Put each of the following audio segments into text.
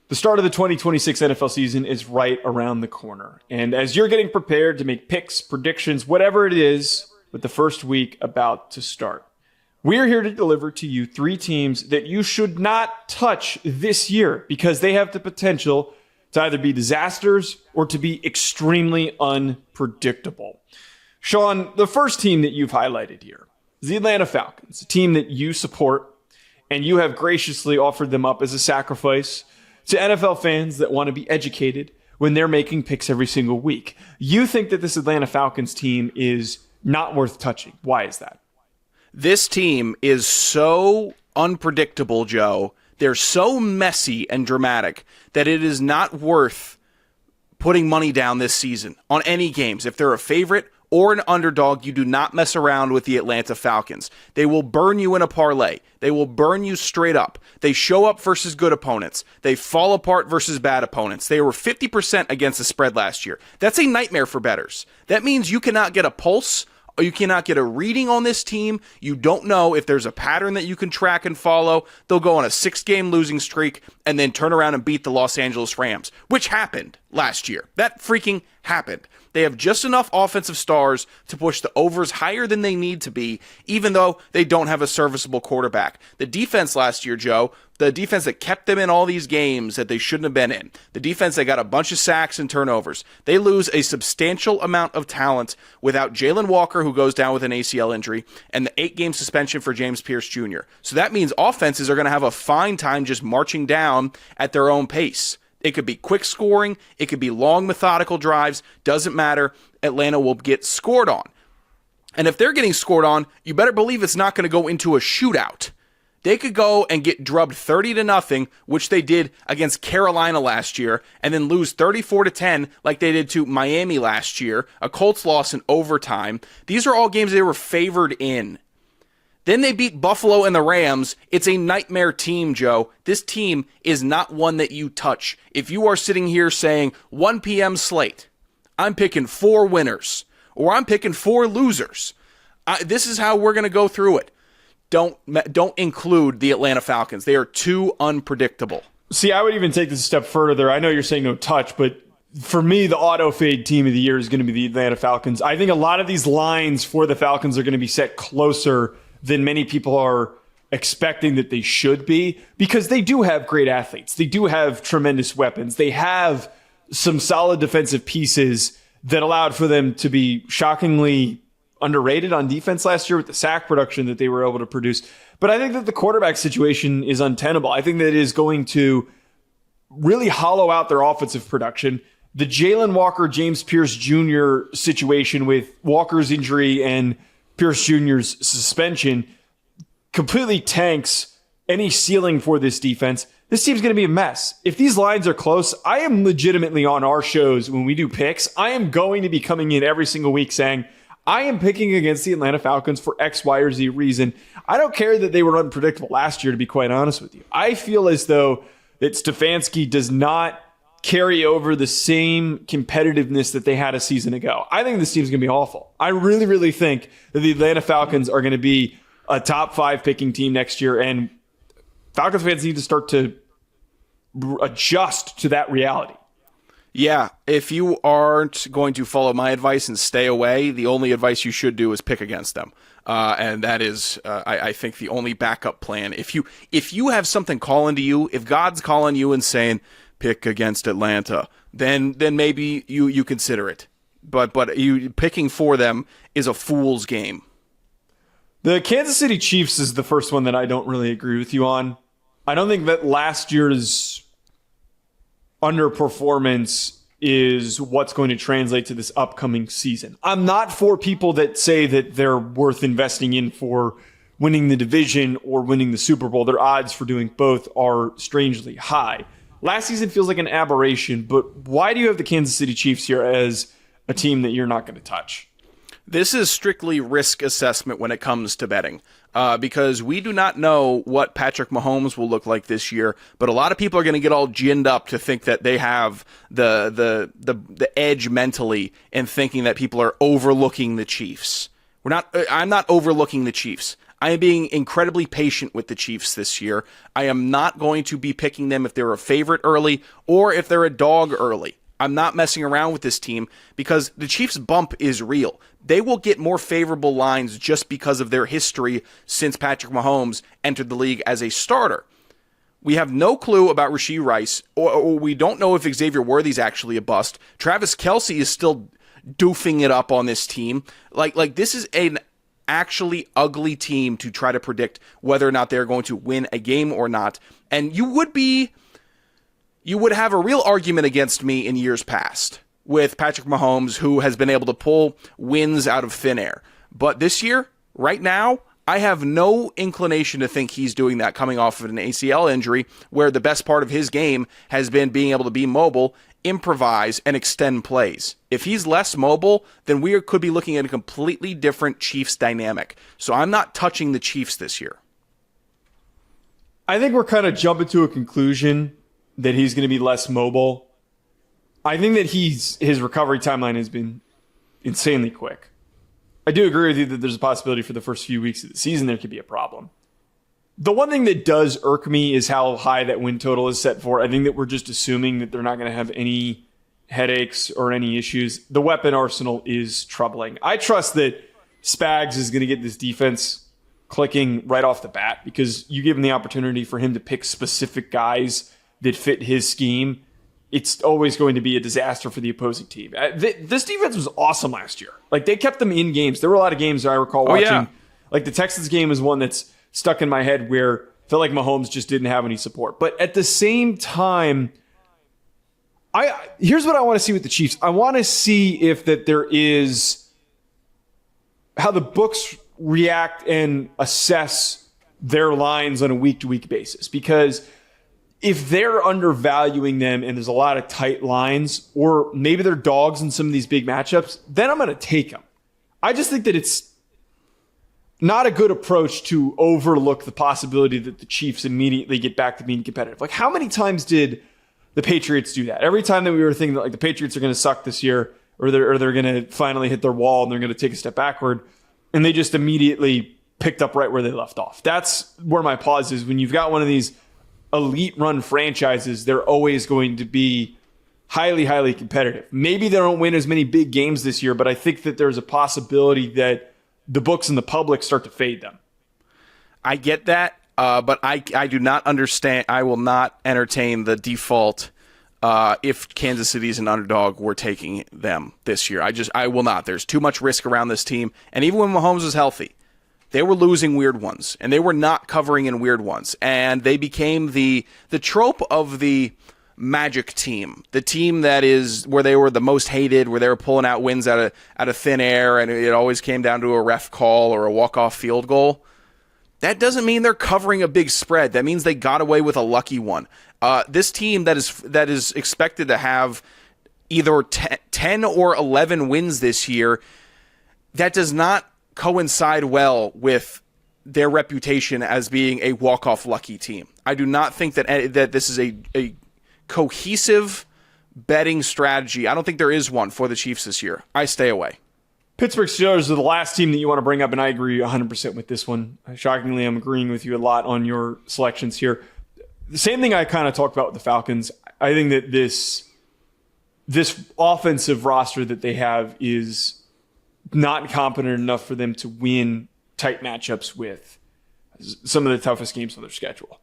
The start of the 2026 NFL season is right around the corner. And as you're getting prepared to make picks, predictions, whatever it is, with the first week about to start, we're here to deliver to you 3 teams that you should not touch this year because they have the potential to either be disasters or to be extremely unpredictable. Sean, the first team that you've highlighted here is the Atlanta Falcons, a team that you support, and you have graciously offered them up as a sacrifice to NFL fans that want to be educated when they're making picks every single week. You think that this Atlanta Falcons team is not worth touching. Why is that? This team is so unpredictable, Joe. They're so messy and dramatic that it is not worth putting money down this season on any games. If they're a favorite or an underdog, you do not mess around with the Atlanta Falcons. They will burn you in a parlay. They will burn you straight up. They show up versus good opponents. They fall apart versus bad opponents. They were 50% against the spread last year. That's a nightmare for bettors. That means you cannot get a pulse, or you cannot get a reading on this team. You don't know if there's a pattern that you can track and follow. They'll go on a 6-game losing streak and then turn around and beat the Los Angeles Rams, which happened last year. That freaking happened. They have just enough offensive stars to push the overs higher than they need to be, even though they don't have a serviceable quarterback. The defense last year, Joe, the defense that kept them in all these games that they shouldn't have been in, the defense that got a bunch of sacks and turnovers, they lose a substantial amount of talent without Jalen Walker, who goes down with an ACL injury, and the 8-game suspension for James Pierce Jr. So that means offenses are going to have a fine time just marching down at their own pace. It could be quick scoring. It could be long, methodical drives. Doesn't matter. Atlanta will get scored on. And if they're getting scored on, you better believe it's not going to go into a shootout. They could go and get drubbed 30-0, which they did against Carolina last year, and then lose 34-10 like they did to Miami last year, a Colts loss in overtime. These are all games they were favored in. Then they beat Buffalo and the Rams. It's a nightmare team, Joe. This team is not one that you touch. If you are sitting here saying 1 p.m. slate, I'm picking 4 winners, or I'm picking 4 losers, this is how we're going to go through it. Don't include the Atlanta Falcons. They are too unpredictable. See, I would even take this a step further. I know you're saying no touch, but for me, the auto-fade team of the year is going to be the Atlanta Falcons. I think a lot of these lines for the Falcons are going to be set closer than many people are expecting that they should be, because they do have great athletes. They do have tremendous weapons. They have some solid defensive pieces that allowed for them to be shockingly underrated on defense last year with the sack production that they were able to produce. But I think that the quarterback situation is untenable. I think that it is going to really hollow out their offensive production. The Jalen Walker, James Pierce Jr. situation with Walker's injury and Pierce Jr.'s suspension completely tanks any ceiling for this defense. This team's going to be a mess. If these lines are close, I am legitimately on our shows when we do picks, I am going to be coming in every single week saying, I am picking against the Atlanta Falcons for X, Y, or Z reason. I don't care that they were unpredictable last year, to be quite honest with you. I feel as though that Stefanski does not carry over the same competitiveness that they had a season ago. I think this team's going to be awful. I really, really think that the Atlanta Falcons are going to be a top 5 picking team next year, and Falcons fans need to start to adjust to that reality. Yeah, if you aren't going to follow my advice and stay away, the only advice you should do is pick against them. And that is, I think, the only backup plan. If you have something calling to you, if God's calling you and saying, pick against Atlanta, then maybe you consider it. But you picking for them is a fool's game. The Kansas City Chiefs is the first one that I don't really agree with you on. I don't think that last year's underperformance is what's going to translate to this upcoming season. I'm not for people that say that they're worth investing in for winning the division or winning the Super Bowl. Their odds for doing both are strangely high. Last season feels like an aberration, but why do you have the Kansas City Chiefs here as a team that you're not going to touch? This is strictly risk assessment when it comes to betting, because we do not know what Patrick Mahomes will look like this year, but a lot of people are going to get all ginned up to think that they have the edge mentally and thinking that people are overlooking the Chiefs. I'm not overlooking the Chiefs. I am being incredibly patient with the Chiefs this year. I am not going to be picking them if they're a favorite early or if they're a dog early. I'm not messing around with this team because the Chiefs' bump is real. They will get more favorable lines just because of their history since Patrick Mahomes entered the league as a starter. We have no clue about Rashee Rice, or we don't know if Xavier Worthy's actually a bust. Travis Kelce is still doofing it up on this team. Like this is an actually ugly team to try to predict whether or not they're going to win a game or not. And you would have a real argument against me in years past with Patrick Mahomes, who has been able to pull wins out of thin air. But this year, right now, I have no inclination to think he's doing that coming off of an ACL injury where the best part of his game has been being able to be mobile, improvise, and extend plays. If he's less mobile, then we could be looking at a completely different Chiefs dynamic. So I'm not touching the Chiefs this year. I think we're kind of jumping to a conclusion that he's going to be less mobile. I think that his recovery timeline has been insanely quick. I do agree with you that there's a possibility for the first few weeks of the season there could be a problem. The one thing that does irk me is how high that win total is set for. I think that we're just assuming that they're not going to have any headaches or any issues. The weapon arsenal is troubling. I trust that Spags is going to get this defense clicking right off the bat because you give him the opportunity for him to pick specific guys that fit his scheme. It's always going to be a disaster for the opposing team. This defense was awesome last year. Like, they kept them in games. There were a lot of games that I recall watching. Yeah. Like, the Texans game is one that's stuck in my head where I felt like Mahomes just didn't have any support. But at the same time, here's what I want to see with the Chiefs. I want to see if that there is how the books react and assess their lines on a week-to-week basis. Because if they're undervaluing them and there's a lot of tight lines, or maybe they're dogs in some of these big matchups, then I'm going to take them. I just think that it's not a good approach to overlook the possibility that the Chiefs immediately get back to being competitive. Like, how many times did the Patriots do that? Every time that we were thinking that, like, the Patriots are going to suck this year, or they're going to finally hit their wall and they're going to take a step backward, and they just immediately picked up right where they left off. That's where my pause is. When you've got one of these elite run franchises, they're always going to be highly, highly competitive. Maybe they don't win as many big games this year, but I think that there's a possibility that the books and the public start to fade them. I get that, but I do not understand. I will not entertain the default if Kansas City's an underdog, we're taking them this year. I will not. There's too much risk around this team. And even when Mahomes was healthy, they were losing weird ones, and they were not covering in weird ones. And they became the trope of the magic team, the team that is where they were the most hated, where they were pulling out wins out of thin air, and it always came down to a ref call or a walk-off field goal. That doesn't mean they're covering a big spread. That means they got away with a lucky one. This team that is expected to have either 10 or 11 wins this year, that does not coincide well with their reputation as being a walk-off lucky team. I do not think that this is a cohesive betting strategy. I don't think there is one for the Chiefs this year. I stay away. Pittsburgh Steelers are the last team that you want to bring up, and I agree 100% with this one. Shockingly, I'm agreeing with you a lot on your selections here. The same thing I kind of talked about with the Falcons. I think that this offensive roster that they have is not competent enough for them to win tight matchups with some of the toughest games on their schedule.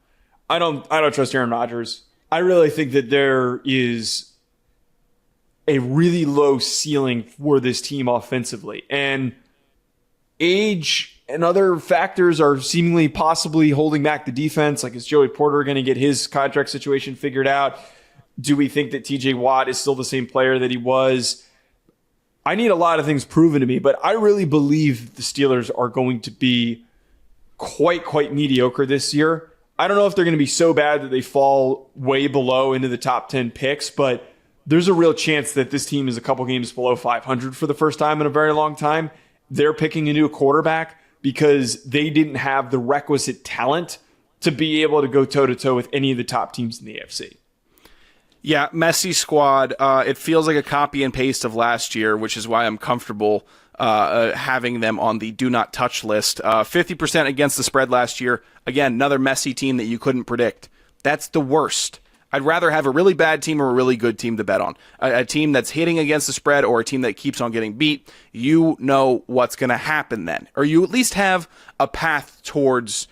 I don't trust Aaron Rodgers. I really think that there is a really low ceiling for this team offensively. And age and other factors are seemingly possibly holding back the defense. Like, is Joey Porter going to get his contract situation figured out? Do we think that TJ Watt is still the same player that he was? I need a lot of things proven to me, but I really believe the Steelers are going to be quite mediocre this year. I don't know if they're going to be so bad that they fall way below into the top 10 picks, but there's a real chance that this team is a couple games below 500 for the first time in a very long time. They're picking a new quarterback because they didn't have the requisite talent to be able to go toe-to-toe with any of the top teams in the AFC. Yeah, messy squad. It feels like a copy and paste of last year, which is why I'm comfortable having them on the do not touch list. 50% against the spread last year. Again, another messy team that you couldn't predict. That's the worst. I'd rather have a really bad team or a really good team to bet on. A team that's hitting against the spread or a team that keeps on getting beat. You know what's going to happen then. Or you at least have a path towards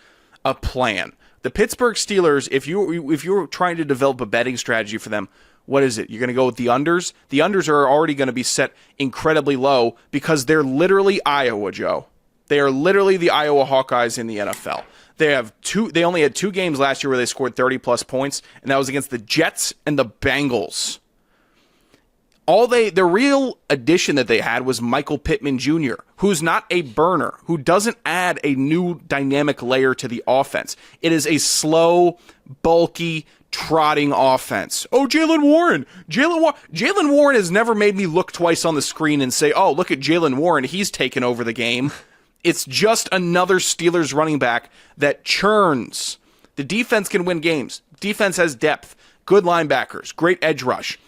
a plan. The Pittsburgh Steelers, if you're trying to develop a betting strategy for them, what is it? You're going to go with the unders? The unders are already going to be set incredibly low because they're literally Iowa, Joe. They are literally the Iowa Hawkeyes in the NFL. They only had 2 games last year where they scored 30-plus points, and that was against the Jets and the Bengals. The real addition that they had was Michael Pittman Jr., who's not a burner, who doesn't add a new dynamic layer to the offense. It is a slow, bulky, trotting offense. Oh, Jaylen Warren. Jaylen Warren has never made me look twice on the screen and say, oh, look at Jaylen Warren. He's taken over the game. It's just another Steelers running back that churns. The defense can win games. Defense has depth, good linebackers, great edge rush.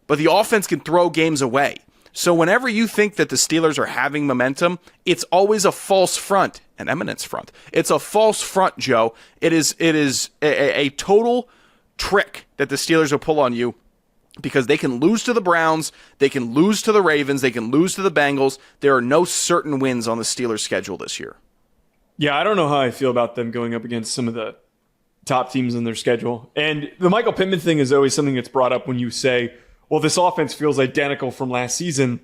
But the offense can throw games away. So whenever you think that the Steelers are having momentum, it's always a false front, an eminence front. It's a false front, Joe. It is a total trick that the Steelers will pull on you because they can lose to the Browns, they can lose to the Ravens, they can lose to the Bengals. There are no certain wins on the Steelers' schedule this year. Yeah, I don't know how I feel about them going up against some of the top teams in their schedule. And the Michael Pittman thing is always something that's brought up when you say, well, this offense feels identical from last season.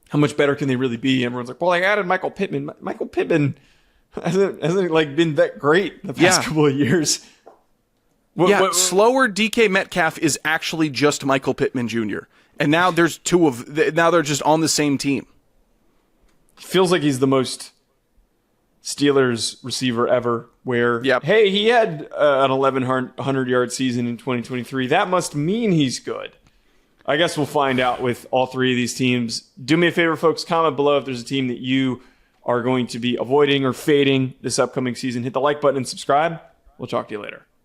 How much better can they really be? Everyone's like, well, I added Michael Pittman. Michael Pittman hasn't like been that great the past couple of years. Slower DK Metcalf is actually just Michael Pittman Jr. And now they're just on the same team. Feels like he's the most Steelers receiver ever. Where hey, he had an 1,100-yard season in 2023. That must mean he's good. I guess we'll find out with all 3 of these teams. Do me a favor, folks. Comment below if there's a team that you are going to be avoiding or fading this upcoming season. Hit the like button and subscribe. We'll talk to you later.